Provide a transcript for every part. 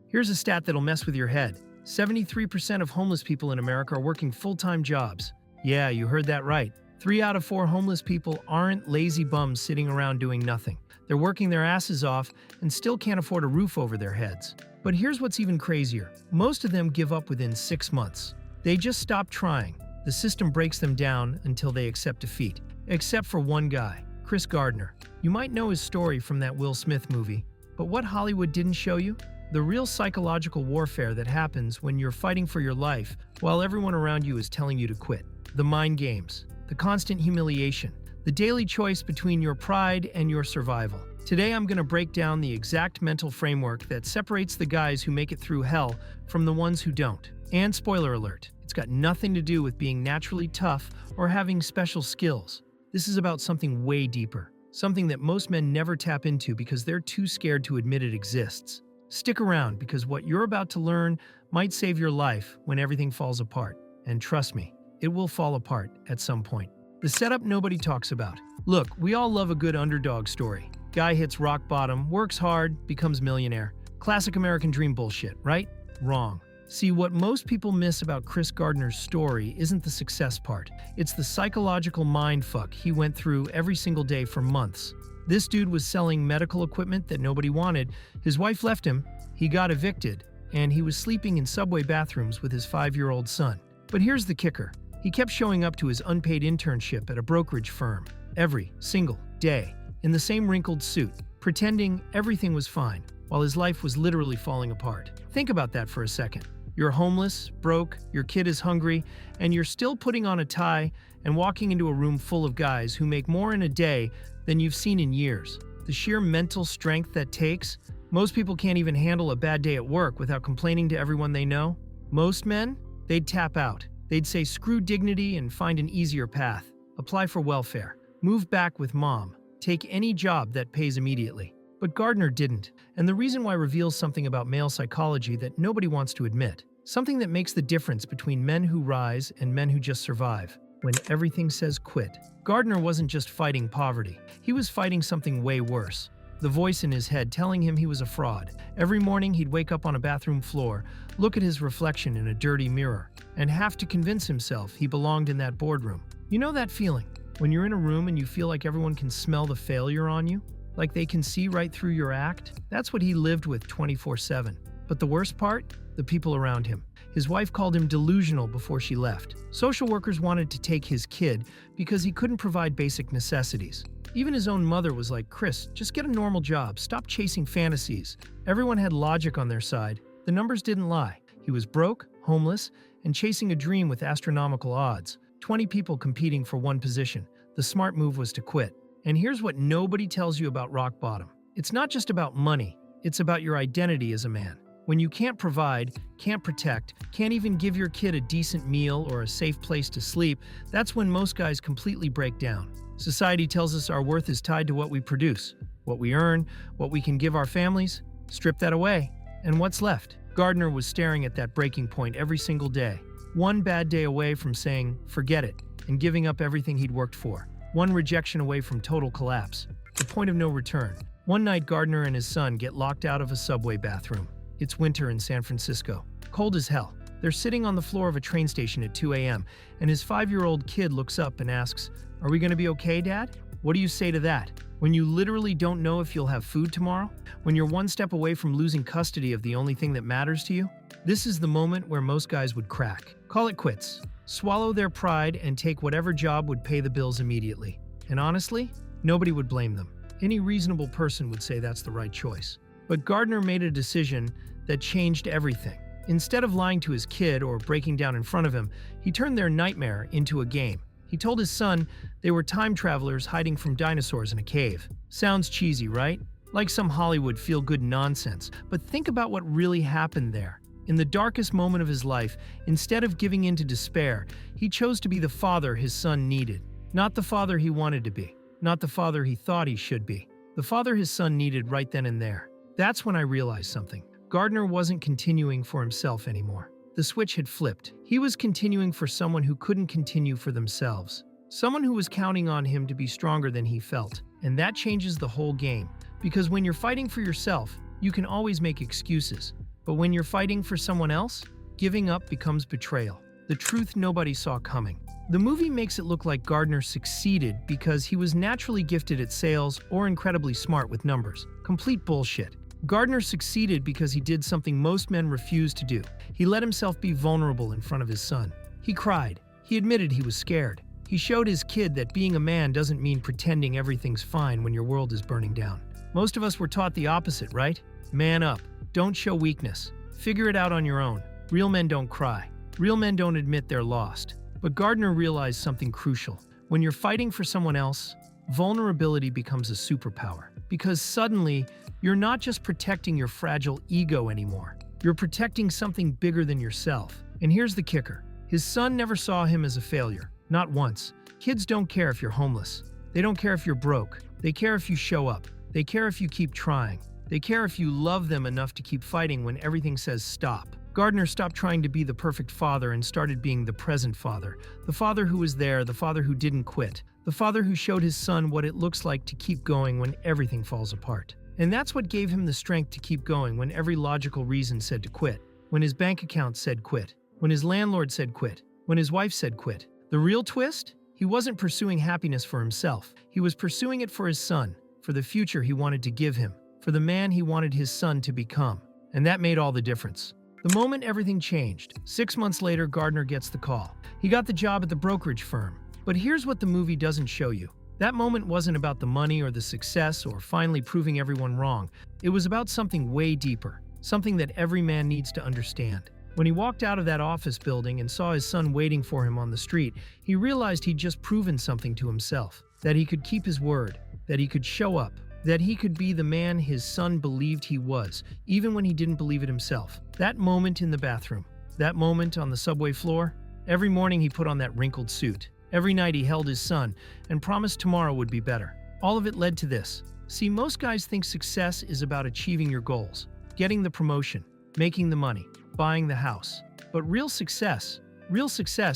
Here's a stat that'll mess with your head. 73% of homeless people in America are working full-time jobs. Yeah, you heard that right. 3 out of 4 homeless people aren't lazy bums sitting around doing nothing. They're working their asses off and still can't afford a roof over their heads. But here's what's even crazier. Most of them give up within 6 months. They just stop trying. The system breaks them down until they accept defeat. Except for one guy, Chris Gardner. You might know his story from that Will Smith movie. But what Hollywood didn't show you? The real psychological warfare that happens when you're fighting for your life while everyone around you is telling you to quit. The mind games, the constant humiliation, the daily choice between your pride and your survival. Today I'm going to break down the exact mental framework that separates the guys who make it through hell from the ones who don't. And spoiler alert, it's got nothing to do with being naturally tough or having special skills. This is about something way deeper, something that most men never tap into because they're too scared to admit it exists. Stick around because what you're about to learn might save your life when everything falls apart. And trust me, it will fall apart at some point. The setup nobody talks about. Look, we all love a good underdog story. Guy hits rock bottom, works hard, becomes millionaire. Classic American dream bullshit, right? Wrong. See, what most people miss about Chris Gardner's story isn't the success part. It's the psychological mindfuck he went through every single day for months. This dude was selling medical equipment that nobody wanted, his wife left him, he got evicted, and he was sleeping in subway bathrooms with his 5-year-old son. But here's the kicker. He kept showing up to his unpaid internship at a brokerage firm, every single day, in the same wrinkled suit, pretending everything was fine, while his life was literally falling apart. Think about that for a second. You're homeless, broke, your kid is hungry, and you're still putting on a tie and walking into a room full of guys who make more in a day than you've seen in years. The sheer mental strength that takes, most people can't even handle a bad day at work without complaining to everyone they know. Most men, they'd tap out. They'd say screw dignity and find an easier path. Apply for welfare. Move back with mom. Take any job that pays immediately. But Gardner didn't, and the reason why reveals something about male psychology that nobody wants to admit. Something that makes the difference between men who rise and men who just survive. When everything says quit. Gardner wasn't just fighting poverty. He was fighting something way worse. The voice in his head telling him he was a fraud. Every morning he'd wake up on a bathroom floor, look at his reflection in a dirty mirror, and have to convince himself he belonged in that boardroom. You know that feeling? When you're in a room and you feel like everyone can smell the failure on you? Like they can see right through your act? That's what he lived with 24/7. But the worst part? The people around him. His wife called him delusional before she left. Social workers wanted to take his kid because he couldn't provide basic necessities. Even his own mother was like, Chris, just get a normal job, stop chasing fantasies. Everyone had logic on their side. The numbers didn't lie. He was broke, homeless, and chasing a dream with astronomical odds. 20 people competing for one position. The smart move was to quit. And here's what nobody tells you about rock bottom. It's not just about money, it's about your identity as a man. When you can't provide, can't protect, can't even give your kid a decent meal or a safe place to sleep, that's when most guys completely break down. Society tells us our worth is tied to what we produce, what we earn, what we can give our families. Strip that away, and what's left? Gardner was staring at that breaking point every single day. One bad day away from saying, forget it, and giving up everything he'd worked for. One rejection away from total collapse. The point of no return. One night, Gardner and his son get locked out of a subway bathroom. It's winter in San Francisco. Cold as hell. They're sitting on the floor of a train station at 2 a.m., and his 5-year-old kid looks up and asks, are we going to be okay, Dad? What do you say to that? When you literally don't know if you'll have food tomorrow? When you're one step away from losing custody of the only thing that matters to you? This is the moment where most guys would crack. Call it quits. Swallow their pride and take whatever job would pay the bills immediately. And honestly, nobody would blame them. Any reasonable person would say that's the right choice. But Gardner made a decision that changed everything. Instead of lying to his kid or breaking down in front of him, he turned their nightmare into a game. He told his son they were time travelers hiding from dinosaurs in a cave. Sounds cheesy, right? Like some Hollywood feel-good nonsense. But think about what really happened there. In the darkest moment of his life, instead of giving in to despair, he chose to be the father his son needed. Not the father he wanted to be. Not the father he thought he should be. The father his son needed right then and there. That's when I realized something. Gardner wasn't continuing for himself anymore. The switch had flipped. He was continuing for someone who couldn't continue for themselves. Someone who was counting on him to be stronger than he felt. And that changes the whole game. Because when you're fighting for yourself, you can always make excuses. But when you're fighting for someone else, giving up becomes betrayal. The truth nobody saw coming. The movie makes it look like Gardner succeeded because he was naturally gifted at sales or incredibly smart with numbers. Complete bullshit. Gardner succeeded because he did something most men refuse to do. He let himself be vulnerable in front of his son. He cried. He admitted he was scared. He showed his kid that being a man doesn't mean pretending everything's fine when your world is burning down. Most of us were taught the opposite, right? Man up. Don't show weakness. Figure it out on your own. Real men don't cry. Real men don't admit they're lost. But Gardner realized something crucial. When you're fighting for someone else, vulnerability becomes a superpower. Because suddenly, you're not just protecting your fragile ego anymore. You're protecting something bigger than yourself. And here's the kicker. His son never saw him as a failure. Not once. Kids don't care if you're homeless. They don't care if you're broke. They care if you show up. They care if you keep trying. They care if you love them enough to keep fighting when everything says stop. Gardner stopped trying to be the perfect father and started being the present father. The father who was there, the father who didn't quit. The father who showed his son what it looks like to keep going when everything falls apart. And that's what gave him the strength to keep going when every logical reason said to quit. When his bank account said quit. When his landlord said quit. When his wife said quit. The real twist? He wasn't pursuing happiness for himself. He was pursuing it for his son, for the future he wanted to give him, for the man he wanted his son to become. And that made all the difference. The moment everything changed, 6 months later, Gardner gets the call. He got the job at the brokerage firm. But here's what the movie doesn't show you. That moment wasn't about the money or the success or finally proving everyone wrong. It was about something way deeper, something that every man needs to understand. When he walked out of that office building and saw his son waiting for him on the street, he realized he'd just proven something to himself. That he could keep his word, that he could show up, that he could be the man his son believed he was, even when he didn't believe it himself. That moment in the bathroom, that moment on the subway floor, every morning he put on that wrinkled suit. Every night he held his son and promised tomorrow would be better. All of it led to this. See, most guys think success is about achieving your goals, getting the promotion, making the money, buying the house. But real success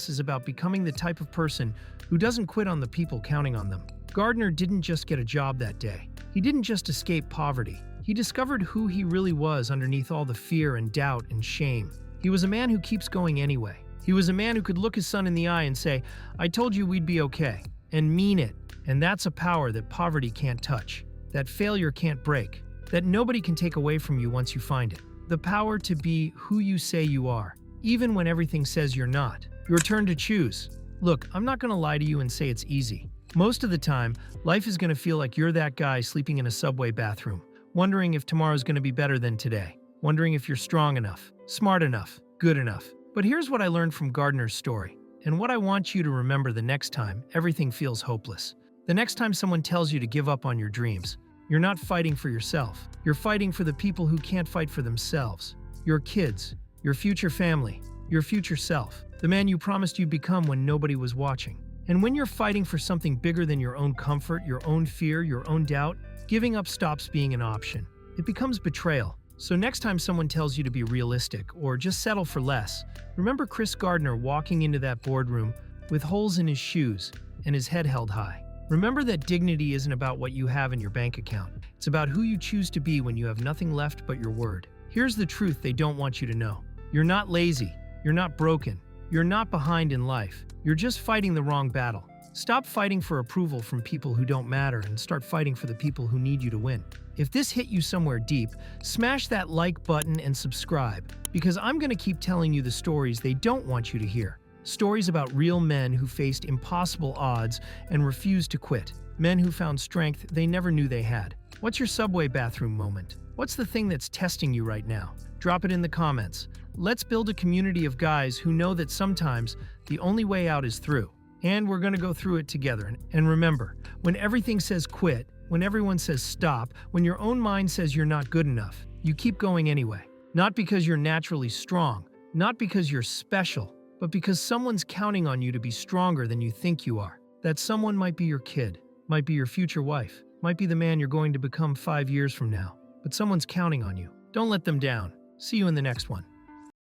is about becoming the type of person who doesn't quit on the people counting on them. Gardner didn't just get a job that day. He didn't just escape poverty. He discovered who he really was underneath all the fear and doubt and shame. He was a man who keeps going anyway. He was a man who could look his son in the eye and say, "I told you we'd be okay," and mean it. And that's a power that poverty can't touch, that failure can't break, that nobody can take away from you once you find it. The power to be who you say you are, even when everything says you're not. Your turn to choose. Look, I'm not going to lie to you and say it's easy. Most of the time, life is going to feel like you're that guy sleeping in a subway bathroom, wondering if tomorrow's going to be better than today, wondering if you're strong enough, smart enough, good enough. But here's what I learned from Gardner's story, and what I want you to remember the next time everything feels hopeless. The next time someone tells you to give up on your dreams, you're not fighting for yourself. You're fighting for the people who can't fight for themselves. Your kids, your future family, your future self, the man you promised you'd become when nobody was watching. And when you're fighting for something bigger than your own comfort, your own fear, your own doubt, giving up stops being an option. It becomes betrayal. So next time someone tells you to be realistic or just settle for less, remember Chris Gardner walking into that boardroom with holes in his shoes and his head held high. Remember that dignity isn't about what you have in your bank account. It's about who you choose to be when you have nothing left but your word. Here's the truth they don't want you to know. You're not lazy. You're not broken. You're not behind in life. You're just fighting the wrong battle. Stop fighting for approval from people who don't matter and start fighting for the people who need you to win. If this hit you somewhere deep, smash that like button and subscribe, because I'm going to keep telling you the stories they don't want you to hear. Stories about real men who faced impossible odds and refused to quit. Men who found strength they never knew they had. What's your subway bathroom moment? What's the thing that's testing you right now? Drop it in the comments. Let's build a community of guys who know that sometimes the only way out is through. And we're going to go through it together. And remember, when everything says quit, when everyone says stop, when your own mind says you're not good enough, you keep going anyway. Not because you're naturally strong, not because you're special, but because someone's counting on you to be stronger than you think you are. That someone might be your kid, might be your future wife, might be the man you're going to become 5 years from now. But someone's counting on you. Don't let them down. See you in the next one.